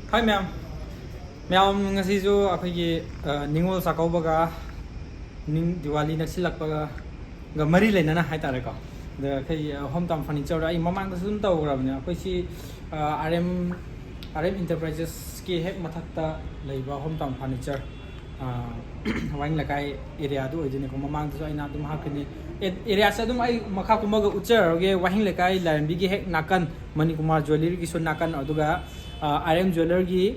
Hi ma'am. Ma'am ngasisu akhoi ningol sakaubaga ning Diwali naksilakpaga ga mari leinana haitare ko. Da kai hometown furniture ai mamang da sun tawgrabne akhoi si RM Enterprises ki hek mathakta leiba hometown furniture wain lakai area du ojine ko mamang da aina dum hakini area sa dum ai makha kumaga ucher ge wahin lakai laranbi gi hek nakan Manikumar jewelry gi sun nakan aduga RM Jeweler gi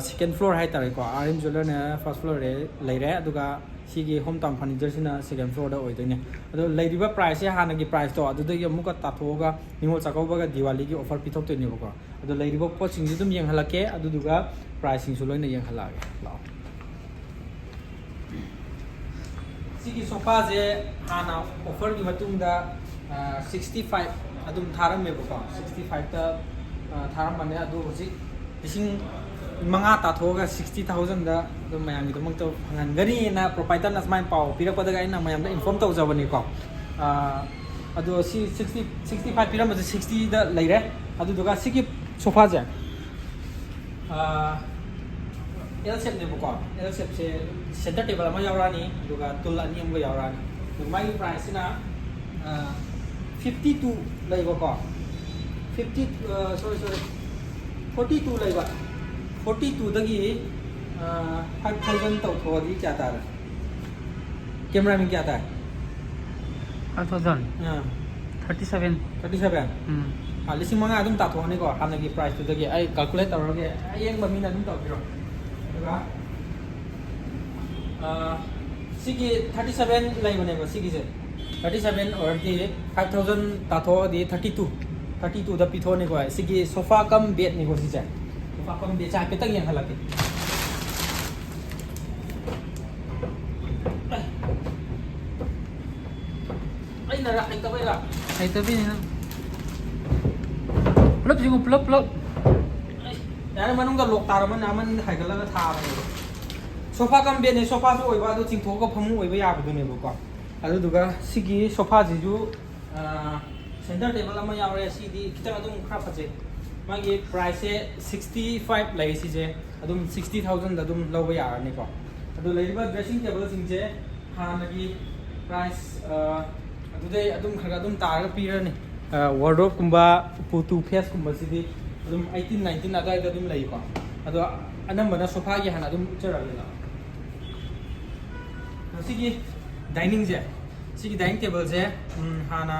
second floor hai tare ko RM Jeweler na first floor re leire aduga sigi hometown furniture sina second floor da oidone adu leiriba price ya hana gi price to adu gi amuka tathoga ningol chakauba ga Diwali gi offer pithok to ni ko adu leiriba pot sing dum yeng halake adu duga pricing su loina yeng halage lao sigi sofa je hana offer gi matung da 65 adum tharam me ko 65 ta tharam mane adu hoji ising manga ta thoga 60000 da dum mayam gi dum to hangan gari na proprietor na smine pau pirak pada ga ina mayam da inform taw jabani ko adu si 65 piram 60 da leire adu duga sigi sofa ja L shape ne ko L shape se center table ma yawrani duga tul ani am ga yawrani mai price na 52 leiba ko 42 leiba 42 dagi 5000 tau thodi kya tar camera mein kya tar 5000 37 lising manga adum ta thoni ko hanagi price tu dagi ai calculate tawrage ai yeng ba min adum taw biro daga sigi 37 leiba ne ba sigi je 37 or the 5000 tatho di 32 da pitho ni ko sigi sofa kam bed ni ko si ja sofa kam bed cha petak yang halaki ai na ra ai ka bai ra ai tabi ni plop jingu plop yar manung ga lok tar man aman hai ga la tha ba sofa kam bed ni sofa so oi ba do ching tho ko phamu oi ba ya ba du ne ba ko adu duga sigi sofa ji ju center table ama yaure sidi kita adum khra phaje magi price 65 lai si je adum 60000 da adum loba ya ni ko adu leiba dressing table sing je hanagi price adu dei adum khra adum tar ga pira ni wardrobe kumba putu face kumba sidi adum 18 19 adai da adum lei ko adu anambana sofa gi han adum chara la sigi dining je sigi dining table je hana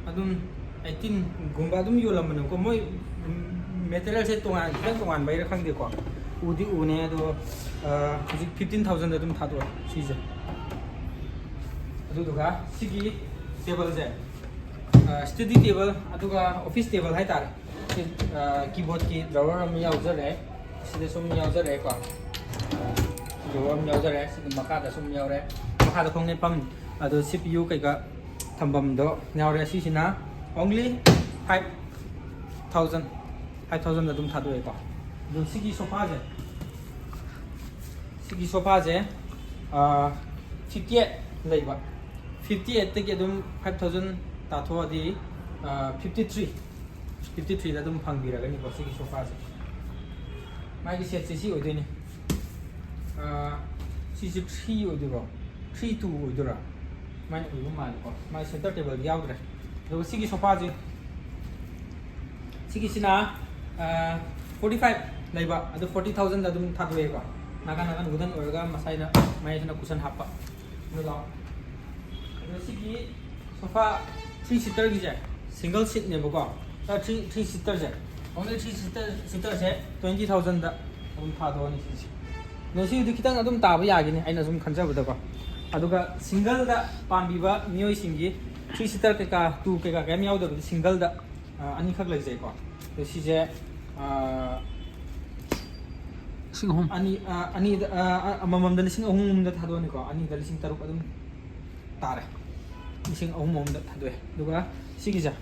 adum 18 gumba adum yolam no ko moi material se tongan tongan bai ra khang de ko udi une do 15000 adum thado si je adu duga sigi table je study table aduga office table hai tar keyboard ki drawer am yaujare side sum yaujare ko drawer am yaujare sigi maka da sum yaure maka da khong ne pam adu CPU kai ga thambam do yaure si sina only 5000 da dum thadu e ko do sigi sofa je 58 leiba 58 te ge dum 5000 ta tho di 53 da dum phang bi ra ga ni ko sigi sofa je mai gi set si oi de ni 63 oi de ro 32 oi de ra mai oi ma ko mai center table yaw dre do sigi sofa je sigi sina 45 leiba adu 40000 da dum thadu e ko nagan gudan orga masai na mai na cushion hapa no law adu sigi sofa 3 seater gi je single seat ne bo ko 3 seater je only 3 seater je 20000 da dum thadu ni si no si du kitang adum ta ba ya gi ni aina zum khanja bu da ko aduga single da pambiba mioi singi 3 seater ke ka 2 ke ka game yaw da single da ani khak lai jai ko to si je sing home ani amamam da lising ahum da thado ni ko ani da lising taruk adum tare lising ahum da thado duga sigi ja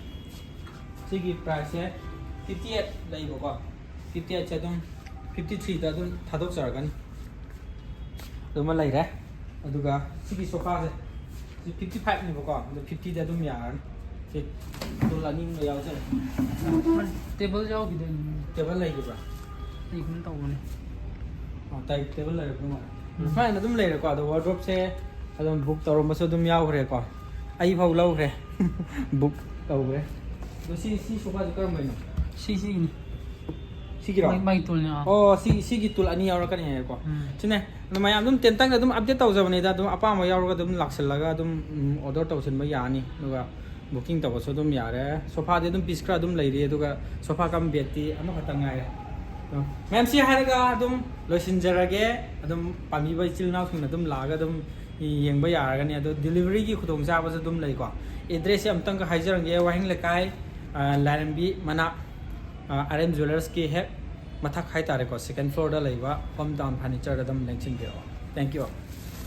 sigi price 58 lai bo ko 58 cha dum 53 da dum thadok jar gan dum lai ra aduga sigi sofa je 55 ni bo ko 50 da dum yar ꯁꯤ tool ꯑꯅꯤ ꯑꯃ ꯌꯥꯎꯖꯔꯦ table ꯌꯥꯎꯈꯤꯗꯣꯏꯅꯤ table ꯂꯩꯔꯤꯕ꯭ꯔꯥ ꯑꯩ ꯀꯨꯝ ꯇꯧꯕꯅꯦ table ꯂꯩꯔꯕ ꯃꯥꯜꯂꯦ ꯁꯨꯃꯥꯏꯅ ꯑꯗꯨꯝ ꯂꯩꯔꯦꯀꯣ ꯑꯗꯣ ꯋꯥꯔꯗ꯭ꯔꯣꯞꯁꯦ ꯑꯗꯨꯝ ꯕꯨꯛ ꯇꯧꯔꯝꯕꯁꯨ ꯑꯗꯨꯝ ꯌꯥꯎꯈ꯭ꯔꯦꯀꯣ ꯑꯩ ꯐꯥꯎ ꯂꯧꯈ꯭ꯔꯦ ꯕꯨꯛ ꯇꯧꯈ꯭ꯔꯦ ꯑꯗꯣ ꯁꯤ ꯁꯣꯐꯥꯁꯦ ꯀꯔꯝꯕꯩꯅꯣ ꯁꯤꯒꯤꯅꯤ ꯁꯤꯒꯤꯔꯣ ꯃꯥꯏ ꯇꯨꯜꯅꯦ ꯑꯣ ꯁꯤꯒꯤ ꯇꯨꯜ ꯑꯅꯤ ꯌꯥꯎꯔꯛꯀꯅꯤ ꯍꯥꯏꯀꯣ ꯁꯤꯅꯦ ꯑꯗꯨ ꯃꯌꯥꯝ ꯑꯗꯨꯝ ꯇꯦꯟꯇꯪ ꯑꯗꯨꯝ ꯑꯞꯗꯦꯠ ꯇꯧꯖꯕꯅꯤꯗ ꯑꯗꯨꯝ ꯑꯄꯥꯝꯕ ꯌꯥꯎꯔꯒ ꯑꯗꯨꯝ ꯂꯥꯛꯁꯤꯜꯂꯒ ꯑꯗꯨꯝ ꯑꯣꯔꯗꯔ ꯇꯧꯁꯤꯟꯕ ꯌꯥꯅꯤ ꯑꯗꯨꯒ ꯕꯨꯛꯀꯤꯡ ꯇꯧꯕꯁꯨ ꯑꯗꯨꯝ ꯌꯥꯔꯦ ꯁꯣꯐꯥꯗꯤ ꯑꯗꯨꯝ ꯄꯤꯁ ꯈꯔ ꯑꯗꯨꯝ ꯂꯩꯔꯤ ꯑꯗꯨꯒ ꯁꯣꯐꯥ ꯀꯝ ꯕꯦꯗꯇꯤ ꯑꯃꯈꯛꯇꯪ ꯉꯥꯏꯔꯦ ꯃꯌꯥꯝ ꯁꯤ ꯍꯥꯏꯔꯒ ꯑꯗꯨꯝ ꯂꯣꯏꯁꯤꯟꯖꯔꯒꯦ ꯑꯗꯨꯝ ꯄꯥꯝꯕꯤꯕ ꯏꯆꯤꯜ ꯏꯅꯥꯎꯁꯤꯡꯅ ꯑꯗꯨꯝ ꯂꯥꯛꯑꯒ ꯑꯗꯨꯝ ꯌꯦꯡꯕ ꯌꯥꯔꯒꯅꯤ ꯑꯗꯣ ꯗꯤꯂꯤꯚꯔꯤꯒꯤ ꯈꯨꯗꯣꯡꯆꯥꯕꯁꯨ ꯑꯗꯨꯝ ꯂꯩꯀꯣ ꯑꯦꯗ꯭ꯔꯦꯁꯁꯦ ꯑꯃꯨꯛꯇꯪꯒ ꯍꯥꯏꯖꯔꯝꯒꯦ ꯋꯥꯍꯦꯡ ꯂꯩꯀꯥꯏ ꯂꯥꯏꯔꯦꯝꯕꯤ ꯃꯅꯥꯛ RM ꯖꯨꯋꯦꯂꯔꯁꯀꯤ ꯍꯦꯛ ꯃꯊꯛ ꯍꯥꯏꯇꯥꯔꯦꯀꯣ ꯁꯦꯀꯦꯟ ꯐ꯭ꯂꯣꯔꯗ ꯂꯩꯕ ꯍꯣꯝ ꯇꯥꯎꯟ ꯐꯔꯅꯤꯆꯔꯗ ꯑꯗꯨꯝ ꯂꯦꯡꯁꯤꯟꯕꯤꯔꯛꯑꯣ ꯊꯦꯡꯛ ꯌꯨ